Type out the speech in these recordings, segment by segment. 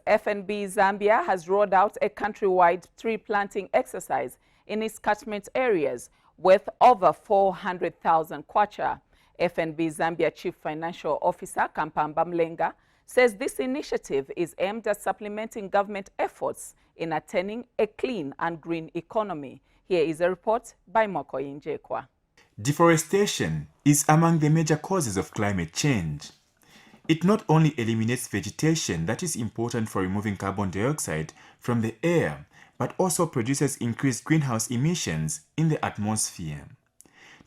FNB Zambia has rolled out a countrywide tree planting exercise in its catchment areas worth over 400,000 kwacha. FNB Zambia Chief Financial Officer Kampamba Mlenga says this initiative is aimed at supplementing government efforts in attaining a clean and green economy. Here is a report by Mokoyi Njekwa. Deforestation is among the major causes of climate change. It not only eliminates vegetation that is important for removing carbon dioxide from the air, but also produces increased greenhouse emissions in the atmosphere.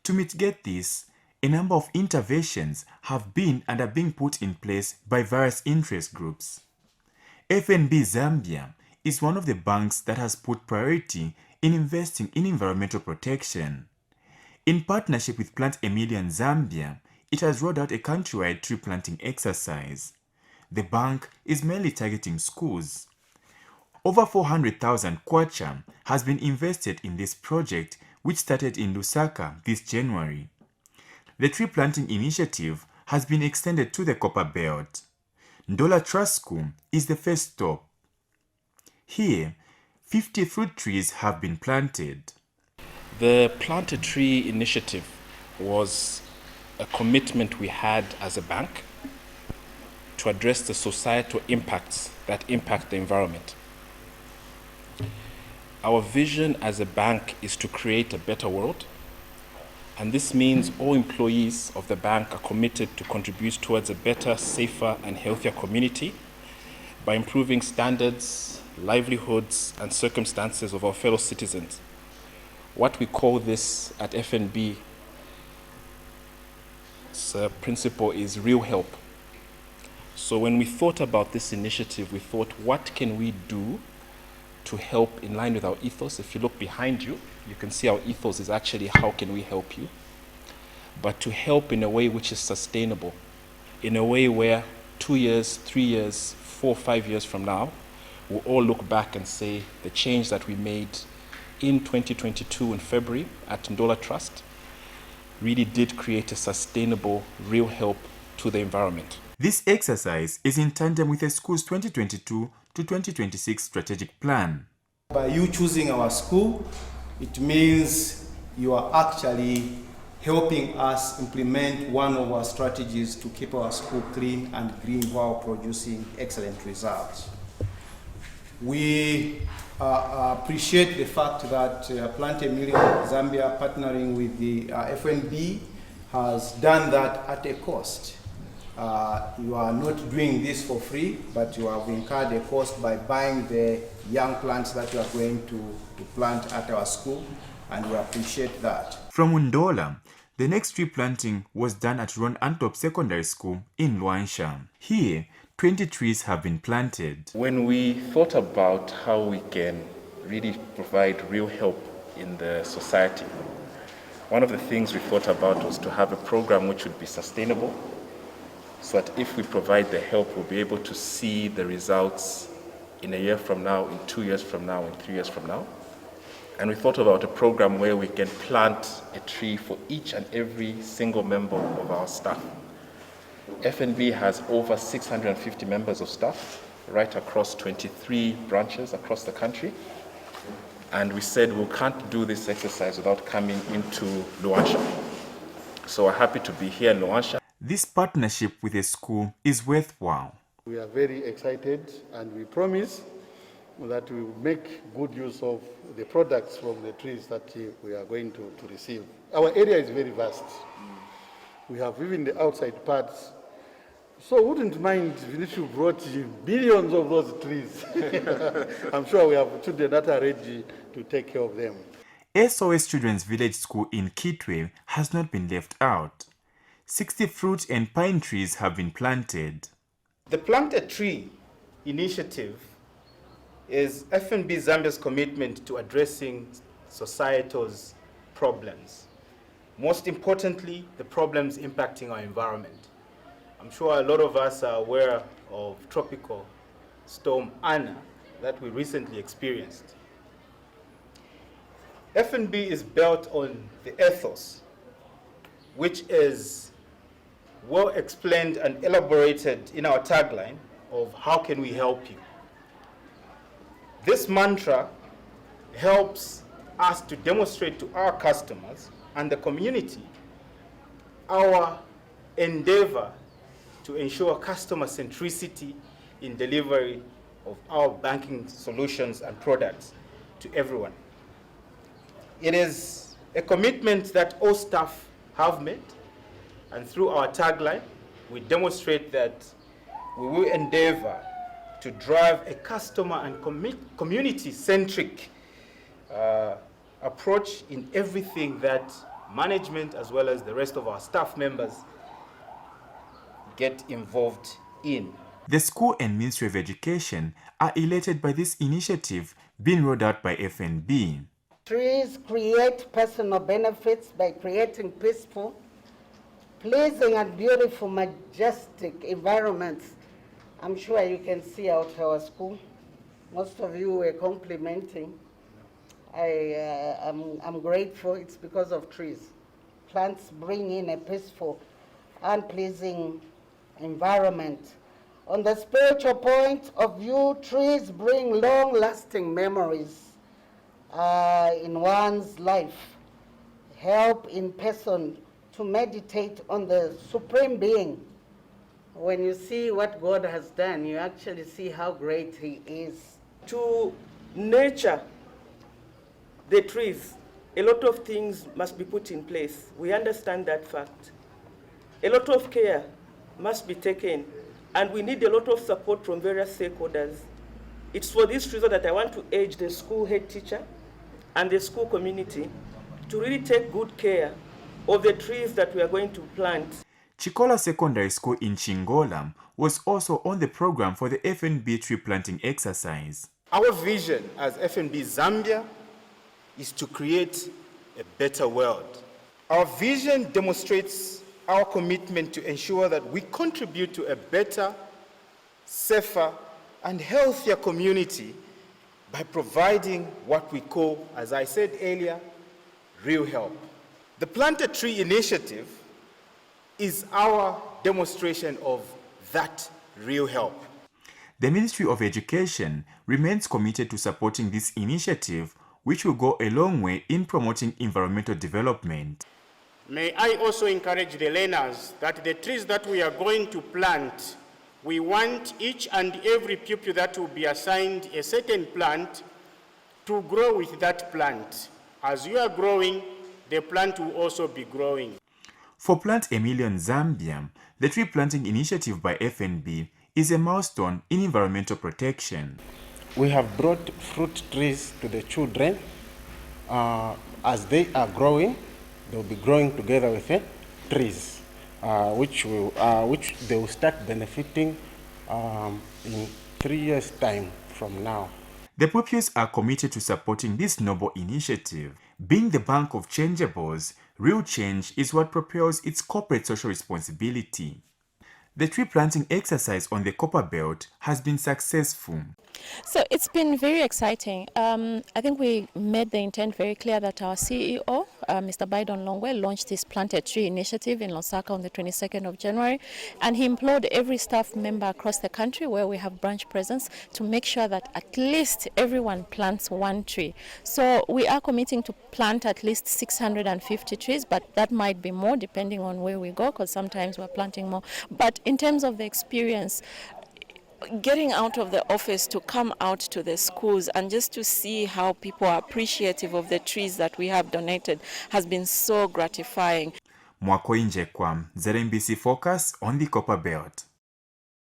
To mitigate this, a number of interventions have been and are being put in place by various interest groups. FNB Zambia is one of the banks that has put priority in investing in environmental protection. In partnership with Plant A Tree in Zambia, it has rolled out a countrywide tree planting exercise. The bank is mainly targeting schools. Over 400,000 kwacha has been invested in this project, which started in Lusaka this January. The tree planting initiative has been extended to the Copperbelt. Ndola Trust School is the first stop. Here, 50 fruit trees have been planted. The Plant A Tree initiative was a commitment we had as a bank to address the societal impacts that impact the environment. Our vision as a bank is to create a better world, and this means all employees of the bank are committed to contribute towards a better, safer, and healthier community by improving standards, livelihoods, and circumstances of our fellow citizens. What we call this at FNB principle is real help. So when we thought about this initiative, we thought, what can we do to help in line with our ethos? If you look behind you, you can see our ethos is actually how can we help you? But to help in a way which is sustainable, in a way where 2 years, 3 years, 4, 5 years from now, we'll all look back and say the change that we made in 2022 in February at Ndola Trust really did create a sustainable, real help to the environment. This exercise is in tandem with the school's 2022 to 2026 strategic plan. By you choosing our school, it means you are actually helping us implement one of our strategies to keep our school clean and green while producing excellent results. We appreciate the fact that Plant A Tree in Zambia, partnering with the FNB, has done that at a cost. You are not doing this for free, but you have incurred a cost by buying the young plants that you are going to plant at our school, and we appreciate that. From Ndola, the next tree planting was done at Ron Antop Secondary School in Luansha. Here, 20 trees have been planted. When we thought about how we can really provide real help in the society, one of the things we thought about was to have a program which would be sustainable, so that if we provide the help, we'll be able to see the results in a year from now, in 2 years from now, in 3 years from now. And we thought about a program where we can plant a tree for each and every single member of our staff. FNB has over 650 members of staff right across 23 branches across the country. And we said we can't do this exercise without coming into Luansha. So we're happy to be here in Luansha. This partnership with the school is worthwhile. We are very excited, and we promise that we will make good use of the products from the trees that we are going to receive. Our area is very vast. We have even the outside parts. So I wouldn't mind if you brought billions of those trees. I'm sure we have children that are ready to take care of them. SOS Children's Village School in Kitwe has not been left out. 60 fruit and pine trees have been planted. The Plant A Tree initiative is FNB Zambia's commitment to addressing societal's problems. Most importantly, the problems impacting our environment. I'm sure a lot of us are aware of Tropical Storm Anna that we recently experienced. FNB is built on the ethos, which is well explained and elaborated in our tagline of how can we help you. This mantra helps us to demonstrate to our customers and the community our endeavor to ensure customer centricity in delivery of our banking solutions and products to everyone. It is a commitment that all staff have made, and through our tagline, we demonstrate that we will endeavor to drive a customer and community-centric approach in everything that management as well as the rest of our staff members get involved in. The school and Ministry of Education are elated by this initiative being rolled out by FNB. Trees create personal benefits by creating peaceful, pleasing and beautiful, majestic environments. I'm sure you can see out our school. Most of you were complimenting. I'm grateful. It's because of trees. Plants bring in a peaceful and pleasing environment. On the spiritual point of view, trees bring long-lasting memories in one's life, help in person to meditate on the Supreme Being. When you see what God has done, you actually see how great He is. To nurture the trees, a lot of things must be put in place. We understand that fact. A lot of care must be taken, and we need a lot of support from various stakeholders. It's for this reason that I want to urge the school head teacher and the school community to really take good care of the trees that we are going to plant. Chikola Secondary School in Chingola was also on the program for the FNB tree planting exercise. Our vision as FNB Zambia is to create a better world. Our vision demonstrates our commitment to ensure that we contribute to a better, safer, and healthier community by providing what we call, as I said earlier, real help. The Plant A Tree initiative is our demonstration of that real help. The Ministry of Education remains committed to supporting this initiative, which will go a long way in promoting environmental development. May I also encourage the learners that the trees that we are going to plant, we want each and every pupil that will be assigned a certain plant to grow with that plant. As you are growing, the plant will also be growing. For Plant A Million Zambia, the tree planting initiative by FNB is a milestone in environmental protection. We have brought fruit trees to the children. As they are growing, they'll be growing together with the trees, which they will start benefiting in 3 years' time from now. The pupils are committed to supporting this noble initiative. Being the bank of changeables, real change is what propels its corporate social responsibility. The tree planting exercise on the Copperbelt has been successful. So it's been very exciting. I think we made the intent very clear that our CEO, Mr. Biden Longwe, launched this Plant A Tree initiative in Lusaka on the 22nd of January, and he implored every staff member across the country where we have branch presence to make sure that at least everyone plants one tree. So we are committing to plant at least 650 trees, but that might be more depending on where we go, because sometimes we're planting more. But in terms of the experience, getting out of the office to come out to the schools and just to see how people are appreciative of the trees that we have donated has been so gratifying. Mwakoinje kwa ZNBC Focus on the Copperbelt.